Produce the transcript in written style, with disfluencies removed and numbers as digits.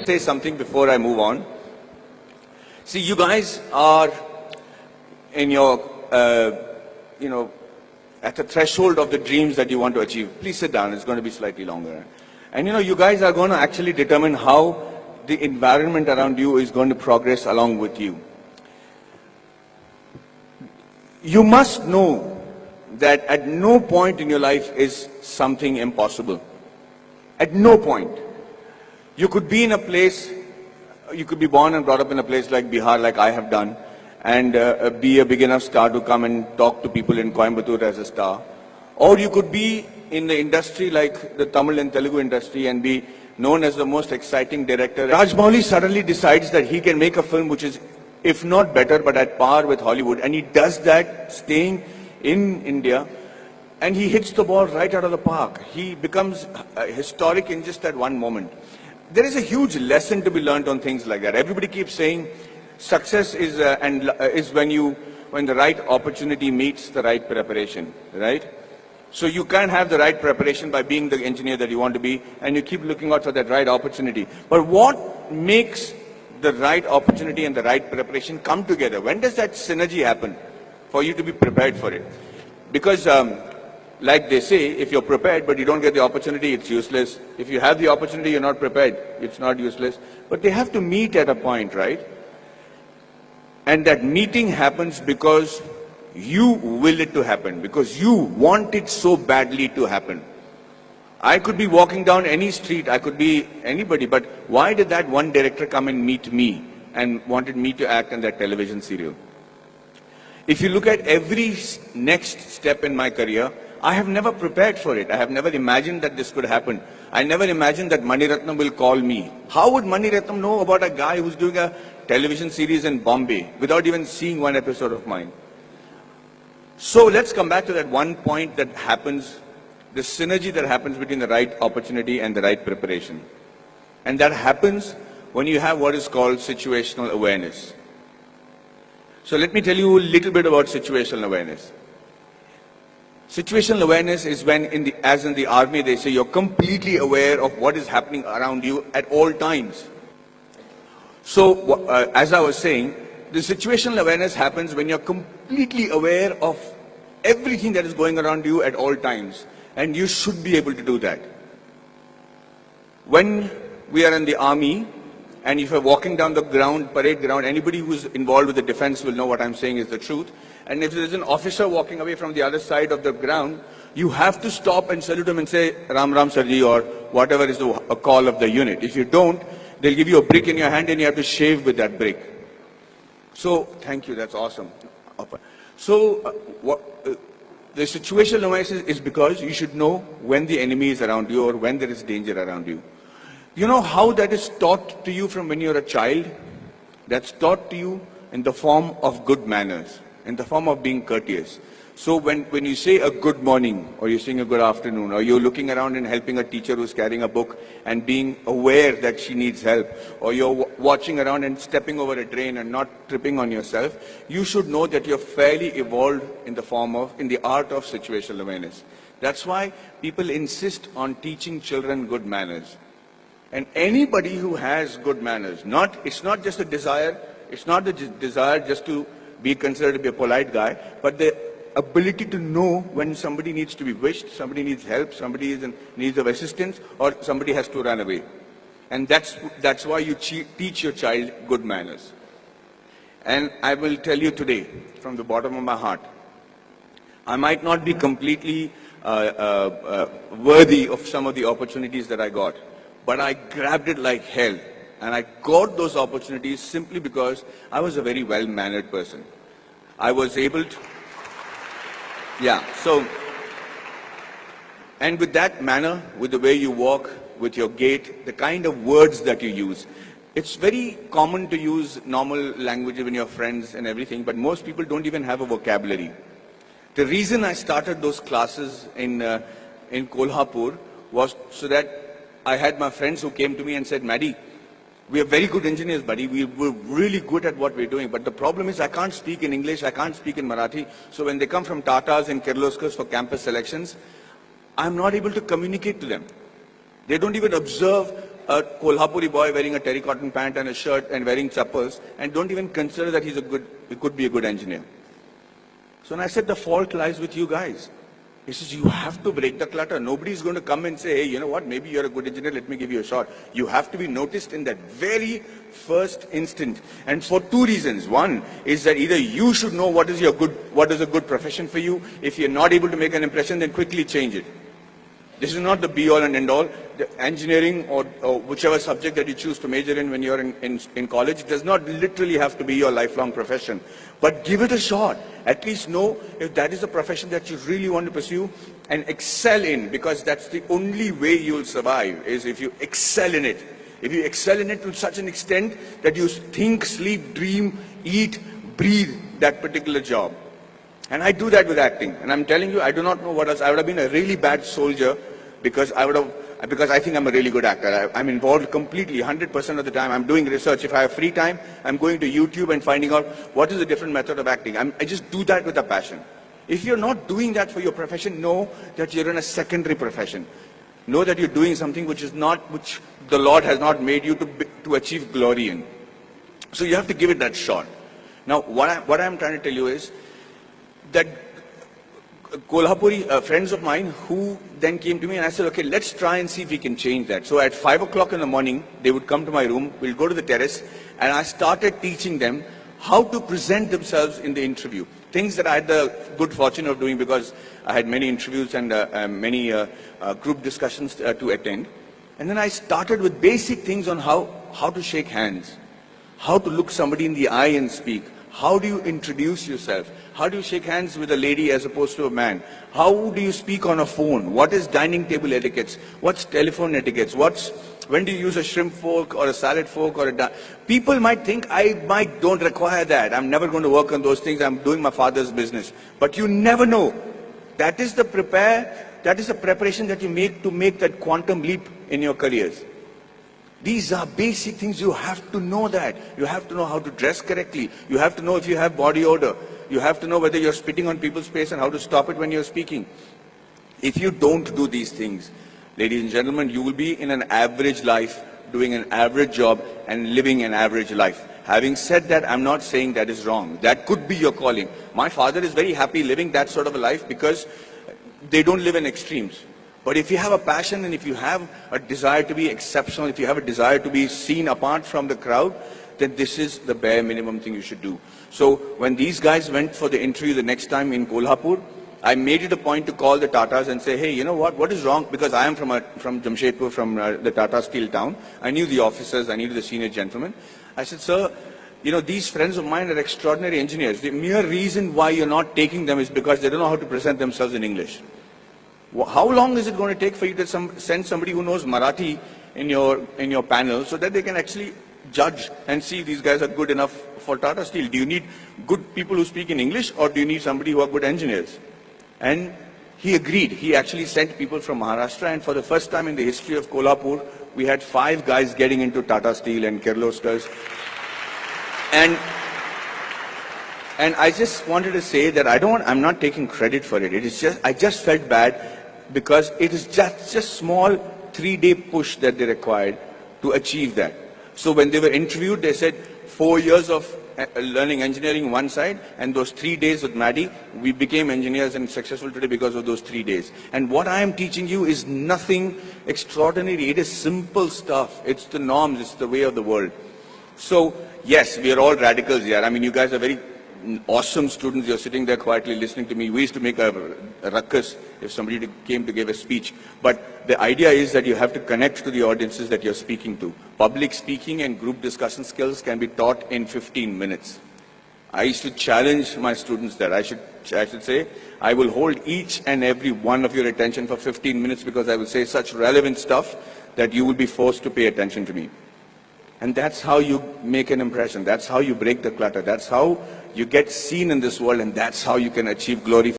Say something before I move on. See, you guys are in your, at the threshold of the dreams that you want to achieve. Please sit down. It's going to be slightly longer. And you guys are going to actually determine how the environment around you is going to progress along with you. You must know that at no point in your life is something impossible. At no point. You could be in a place, you could be born and brought up in a place like Bihar, like I have done, and be a big enough star to come and talk to people in Coimbatore as a star. Or you could be in the industry like the Tamil and Telugu industry and be known as the most exciting director. Rajamouli suddenly decides that he can make a film which is, if not better, but at par with Hollywood. And he does that staying in India. And he hits the ball right out of the park. He becomes historic in just that one moment. There is a huge lesson to be learned on things like that. Everybody keeps saying success is when the right opportunity meets the right preparation, right? So you can't have the right preparation by being the engineer that you want to be, and you keep looking out for that right opportunity. But what makes the right opportunity and the right preparation come together? When does that synergy happen for you to be prepared for it? Because like they say, if you're prepared but you don't get the opportunity, it's useless. If you have the opportunity, you're not prepared, it's not useless. But they have to meet at a point, right? And that meeting happens because you will it to happen, because you want it so badly to happen. I could be walking down any street, I could be anybody, but why did that one director come and meet me and wanted me to act in that television serial? If you look at every next step in my career, I have never prepared for it. I have never imagined that this could happen. I never imagined that Mani Ratnam will call me. How would Mani Ratnam know about a guy who's doing a television series in Bombay without even seeing one episode of mine? So let's come back to that one point that happens, the synergy that happens between the right opportunity and the right preparation. And that happens when you have what is called situational awareness. So let me tell you a little bit about situational awareness. Situational awareness is when, as in the army, they say you're completely aware of what is happening around you at all times. So, as I was saying, the situational awareness happens when you're completely aware of everything that is going around you at all times. And you should be able to do that. When we are in the army, and if you're walking down the ground, parade ground, anybody who's involved with the defense will know what I'm saying is the truth. And if there's an officer walking away from the other side of the ground, you have to stop and salute him and say, Ram Ram Sarji, or whatever is a call of the unit. If you don't, they'll give you a brick in your hand and you have to shave with that brick. So, thank you, that's awesome. So, the situational awareness is because you should know when the enemy is around you or when there is danger around you. You know how that is taught to you from when you're a child? That's taught to you in the form of good manners, in the form of being courteous. So when you say a good morning, or you're saying a good afternoon, or you're looking around and helping a teacher who's carrying a book and being aware that she needs help, or you're watching around and stepping over a drain and not tripping on yourself, you should know that you're fairly evolved in the art of situational awareness. That's why people insist on teaching children good manners. And anybody who has good manners, it's not just a desire, it's not the desire just to be considered to be a polite guy, but the ability to know when somebody needs to be wished, somebody needs help, somebody is in need of assistance, or somebody has to run away. And that's why you teach your child good manners. And I will tell you today, from the bottom of my heart, I might not be completely worthy of some of the opportunities that I got, but I grabbed it like hell. And I got those opportunities simply because I was a very well-mannered person. I was able to, and with that manner, with the way you walk, with your gait, the kind of words that you use, it's very common to use normal language when you're friends and everything, but most people don't even have a vocabulary. The reason I started those classes in Kolhapur was so that I had my friends who came to me and said, Maddie, we are very good engineers, buddy. We're really good at what we're doing. But the problem is I can't speak in English, I can't speak in Marathi. So when they come from Tatas and Kirloskars for campus selections, I'm not able to communicate to them. They don't even observe a Kolhapuri boy wearing a terracotta pant and a shirt and wearing chappals and don't even consider that he could be a good engineer. So when I said the fault lies with you guys, he says, you have to break the clutter. Nobody's going to come and say, hey, you know what, maybe you're a good engineer, let me give you a shot. You have to be noticed in that very first instant. And for two reasons. One is that either you should know what is a good profession for you. If you're not able to make an impression, then quickly change it. This is not the be-all and end-all. The engineering or whichever subject that you choose to major in when you're in college does not literally have to be your lifelong profession. But give it a shot. At least know if that is a profession that you really want to pursue and excel in, because that's the only way you'll survive, is if you excel in it. If you excel in it to such an extent that you think, sleep, dream, eat, breathe that particular job. And I do that with acting. And I'm telling you, I do not know what else. I would have been a really bad soldier because I think I'm a really good actor. I'm involved completely, 100% of the time. I'm doing research. If I have free time, I'm going to YouTube and finding out what is a different method of acting. I just do that with a passion. If you're not doing that for your profession, know that you're in a secondary profession. Know that you're doing something which the Lord has not made you to achieve glory in. So you have to give it that shot. Now, what I'm trying to tell you is that Kolhapuri friends of mine who then came to me and I said, okay, let's try and see if we can change that. So at 5 o'clock in the morning, they would come to my room, we'll go to the terrace, and I started teaching them how to present themselves in the interview. Things that I had the good fortune of doing because I had many interviews and many group discussions to attend. And then I started with basic things on how to shake hands, how to look somebody in the eye and speak. How do you introduce yourself? How do you shake hands with a lady as opposed to a man? How do you speak on a phone? What is dining table etiquettes? What's telephone etiquettes? When do you use a shrimp fork or a salad fork or people might think I don't require that. I'm never going to work on those things. I'm doing my father's business. But you never know. That is the preparation that you make to make that quantum leap in your careers. These are basic things. You have to know that. You have to know how to dress correctly. You have to know if you have body odor. You have to know whether you're spitting on people's face and how to stop it when you're speaking. If you don't do these things, ladies and gentlemen, you will be in an average life, doing an average job and living an average life. Having said that, I'm not saying that is wrong. That could be your calling. My father is very happy living that sort of a life because they don't live in extremes. But if you have a passion and if you have a desire to be exceptional, if you have a desire to be seen apart from the crowd, then this is the bare minimum thing you should do. So when these guys went for the interview the next time in Kolhapur, I made it a point to call the Tatas and say, hey, you know what is wrong? Because I am from Jamshedpur, from the Tata Steel town. I knew the officers, I knew the senior gentlemen. I said, sir, you know, these friends of mine are extraordinary engineers. The mere reason why you're not taking them is because they don't know how to present themselves in English. How long is it going to take for you to send somebody who knows Marathi in your panel so that they can actually judge and see if these guys are good enough for Tata Steel? Do you need good people who speak in English or do you need somebody who are good engineers? And he agreed. He actually sent people from Maharashtra, and for the first time in the history of Kolhapur, we had 5 guys getting into Tata Steel and Kirloskars. And I just wanted to say that I'm not taking credit for it. I just felt bad because it is just a small 3-day push that they required to achieve that. So when they were interviewed, they said 4 years of learning engineering one side, and those 3 days with Maddie, we became engineers and successful today because of those 3 days. And what I am teaching you is nothing extraordinary. It is simple stuff. It's the norms. It's the way of the world. So yes, we are all radicals here. I mean, you guys are very awesome students. You're sitting there quietly listening to me. We used to make a ruckus if somebody came to give a speech. But the idea is that you have to connect to the audiences that you're speaking to. Public speaking and group discussion skills can be taught in 15 minutes. I used to challenge my students that I should say, I will hold each and every one of your attention for 15 minutes because I will say such relevant stuff that you will be forced to pay attention to me. And that's how you make an impression. That's how you break the clutter. That's how you get seen in this world, and that's how you can achieve glory.